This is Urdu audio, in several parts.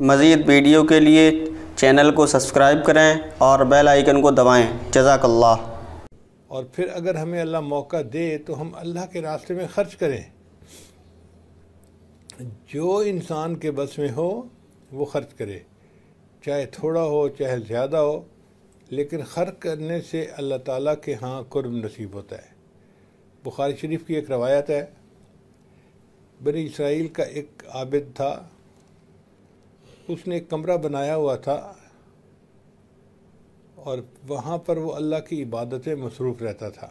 مزید ویڈیو کے لیے چینل کو سبسکرائب کریں اور بیل آئیکن کو دبائیں۔ جزاک اللہ۔ اور پھر اگر ہمیں اللہ موقع دے تو ہم اللہ کے راستے میں خرچ کریں، جو انسان کے بس میں ہو وہ خرچ کرے، چاہے تھوڑا ہو چاہے زیادہ ہو، لیکن خرچ کرنے سے اللہ تعالیٰ کے ہاں قرب نصیب ہوتا ہے۔ بخاری شریف کی ایک روایت ہے، بنی اسرائیل کا ایک عابد تھا، اس نے ایک کمرہ بنایا ہوا تھا اور وہاں پر وہ اللہ کی عبادتیں مصروف رہتا تھا۔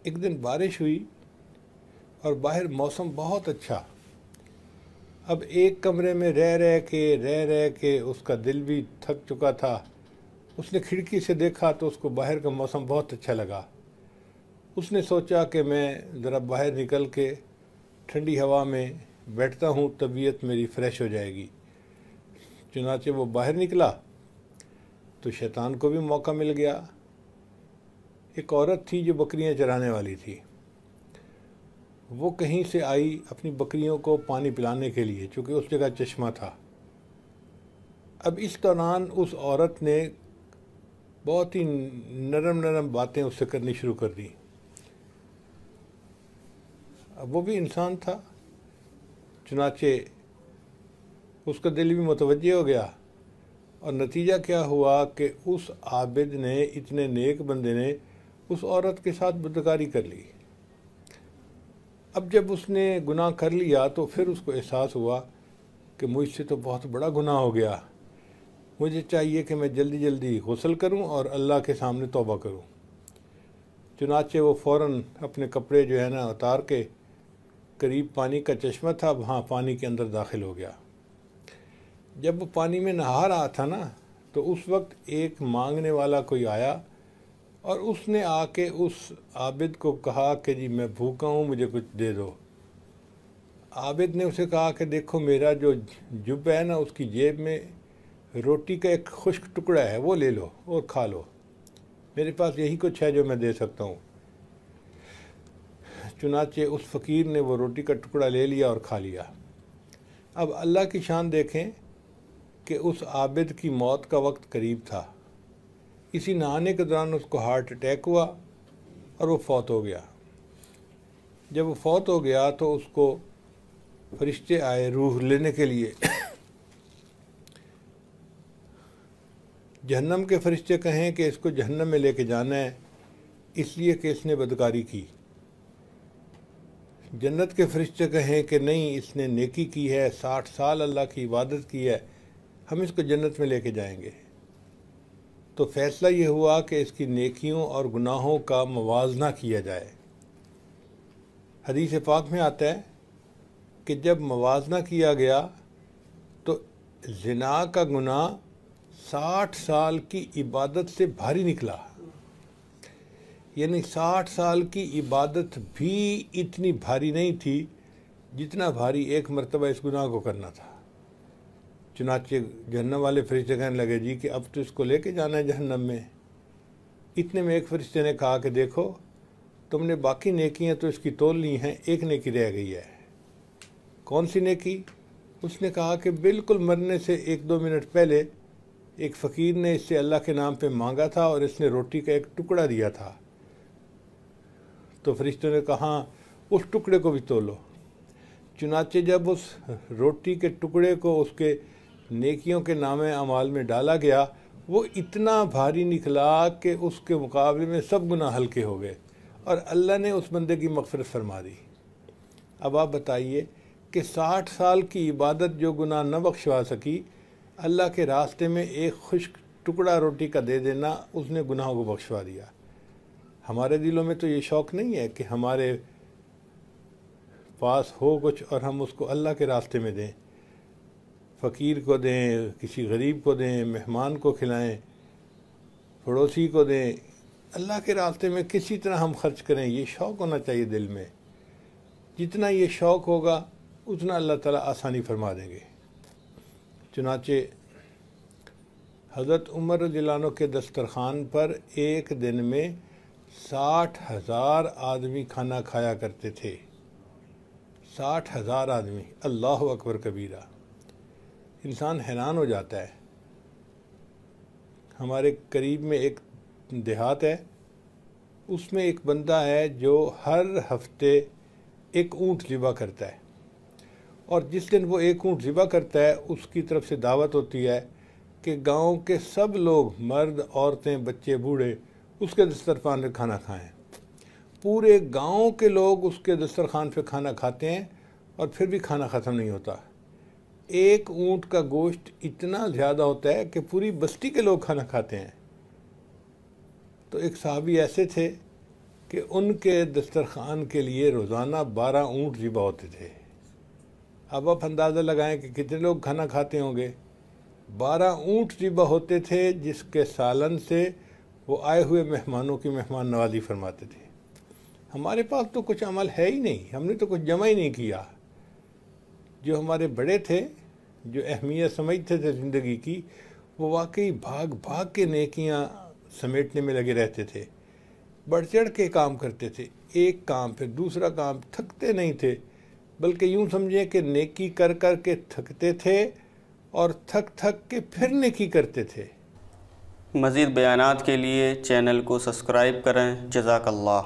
ایک دن بارش ہوئی اور باہر موسم بہت اچھا۔ اب ایک کمرے میں رہ کے اس کا دل بھی تھک چکا تھا۔ اس نے کھڑکی سے دیکھا تو اس کو باہر کا موسم بہت اچھا لگا۔ اس نے سوچا کہ میں ذرا باہر نکل کے ٹھنڈی ہوا میں بیٹھتا ہوں، طبیعت میری فریش ہو جائے گی۔ چنانچہ وہ باہر نکلا تو شیطان کو بھی موقع مل گیا۔ ایک عورت تھی جو بکریاں چرانے والی تھی، وہ کہیں سے آئی اپنی بکریوں کو پانی پلانے کے لیے، چونکہ اس جگہ چشمہ تھا۔ اب اس دوران اس عورت نے بہت ہی نرم باتیں اس سے کرنی شروع کر دی۔ اب وہ بھی انسان تھا، چنانچہ اس کا دل بھی متوجہ ہو گیا، اور نتیجہ کیا ہوا کہ اس عابد نے، اتنے نیک بندے نے، اس عورت کے ساتھ بدکاری کر لی۔ اب جب اس نے گناہ کر لیا تو پھر اس کو احساس ہوا کہ مجھ سے تو بہت بڑا گناہ ہو گیا، مجھے چاہیے کہ میں جلدی غسل کروں اور اللہ کے سامنے توبہ کروں۔ چنانچہ وہ فوراً اپنے کپڑے جو ہے نا اتار کے، قریب پانی کا چشمہ تھا، وہاں پانی کے اندر داخل ہو گیا۔ جب وہ پانی میں نہا رہا تھا نا، تو اس وقت ایک مانگنے والا کوئی آیا اور اس نے آ کے اس عابد کو کہا کہ جی میں بھوکا ہوں، مجھے کچھ دے دو۔ عابد نے اسے کہا کہ دیکھو میرا جو جب ہے نا، اس کی جیب میں روٹی کا ایک خشک ٹکڑا ہے، وہ لے لو اور کھا لو، میرے پاس یہی کچھ ہے جو میں دے سکتا ہوں۔ چنانچہ اس فقیر نے وہ روٹی کا ٹکڑا لے لیا اور کھا لیا۔ اب اللہ کی شان دیکھیں کہ اس عابد کی موت کا وقت قریب تھا۔ اسی نہانے کے دوران اس کو ہارٹ اٹیک ہوا اور وہ فوت ہو گیا۔ جب وہ فوت ہو گیا تو اس کو فرشتے آئے روح لینے کے لیے۔ جہنم کے فرشتے کہیں کہ اس کو جہنم میں لے کے جانا ہے، اس لیے کہ اس نے بدکاری کی۔ جنت کے فرشتے کہیں کہ نہیں، اس نے نیکی کی ہے، 60 سال اللہ کی عبادت کی ہے، ہم اس کو جنت میں لے کے جائیں گے۔ تو فیصلہ یہ ہوا کہ اس کی نیکیوں اور گناہوں کا موازنہ کیا جائے۔ حدیث پاک میں آتا ہے کہ جب موازنہ کیا گیا تو زنا کا گناہ 60 سال کی عبادت سے بھاری نکلا، یعنی 60 سال کی عبادت بھی اتنی بھاری نہیں تھی جتنا بھاری ایک مرتبہ اس گناہ کو کرنا تھا۔ چنانچہ جہنم والے فرشتے کہنے لگے جی کہ اب تو اس کو لے کے جانا ہے جہنم میں۔ اتنے میں ایک فرشتے نے کہا کہ دیکھو تم نے باقی نیکیاں تو اس کی تول لی ہیں، ایک نیکی رہ گئی ہے۔ کون سی نیکی؟ اس نے کہا کہ بالکل مرنے سے 1-2 منٹ پہلے ایک فقیر نے اس سے اللہ کے نام پہ مانگا تھا اور اس نے روٹی کا ایک ٹکڑا دیا تھا۔ تو فرشتوں نے کہا اس ٹکڑے کو بھی تولو۔ چنانچہ جب اس روٹی کے ٹکڑے کو اس کے نیکیوں کے نام اعمال میں ڈالا گیا، وہ اتنا بھاری نکلا کہ اس کے مقابلے میں سب گناہ ہلکے ہو گئے اور اللہ نے اس بندے کی مغفرت فرما دی۔ اب آپ بتائیے کہ 60 سال کی عبادت جو گناہ نہ بخشوا سکی، اللہ کے راستے میں ایک خشک ٹکڑا روٹی کا دے دینا اس نے گناہوں کو بخشوا دیا۔ ہمارے دلوں میں تو یہ شوق نہیں ہے کہ ہمارے پاس ہو کچھ اور ہم اس کو اللہ کے راستے میں دیں، فقیر کو دیں، کسی غریب کو دیں، مہمان کو کھلائیں، پڑوسی کو دیں، اللہ کے راستے میں کسی طرح ہم خرچ کریں، یہ شوق ہونا چاہیے دل میں۔ جتنا یہ شوق ہوگا اتنا اللہ تعالیٰ آسانی فرما دیں گے۔ چنانچہ حضرت عمر رضی اللہ عنہ کے دسترخوان پر ایک دن میں 60,000 آدمی کھانا کھایا کرتے تھے۔ 60,000 آدمی، اللہ اکبر کبیرہ۔ انسان حیران ہو جاتا ہے۔ ہمارے قریب میں ایک دیہات ہے، اس میں ایک بندہ ہے جو ہر ہفتے ایک اونٹ ذبح کرتا ہے، اور جس دن وہ ایک اونٹ ذبح کرتا ہے اس کی طرف سے دعوت ہوتی ہے کہ گاؤں کے سب لوگ، مرد، عورتیں، بچے، بوڑھے، اس کے دسترخوان پہ کھانا کھائیں۔ پورے گاؤں کے لوگ اس کے دسترخوان پہ کھانا کھاتے ہیں اور پھر بھی کھانا ختم نہیں ہوتا۔ ایک اونٹ کا گوشت اتنا زیادہ ہوتا ہے کہ پوری بستی کے لوگ کھانا کھاتے ہیں۔ تو ایک صحابی ایسے تھے کہ ان کے دسترخوان کے لیے روزانہ 12 اونٹ ذبح ہوتے تھے۔ اب آپ اندازہ لگائیں کہ کتنے لوگ کھانا کھاتے ہوں گے۔ 12 اونٹ ذبح ہوتے تھے، جس کے سالن سے وہ آئے ہوئے مہمانوں کی مہمان نوازی فرماتے تھے۔ ہمارے پاس تو کچھ عمل ہے ہی نہیں، ہم نے تو کچھ جمع ہی نہیں کیا۔ جو ہمارے بڑے تھے، جو اہمیت سمجھتے تھے زندگی کی، وہ واقعی بھاگ بھاگ کے نیکیاں سمیٹنے میں لگے رہتے تھے، بڑھ چڑھ کے کام کرتے تھے، ایک کام پھر دوسرا کام، تھکتے نہیں تھے، بلکہ یوں سمجھیں کہ نیکی کر کر کے تھکتے تھے اور تھک تھک کے پھر نیکی کرتے تھے۔ مزید بیانات کے لیے چینل کو سبسکرائب کریں۔ جزاک اللہ۔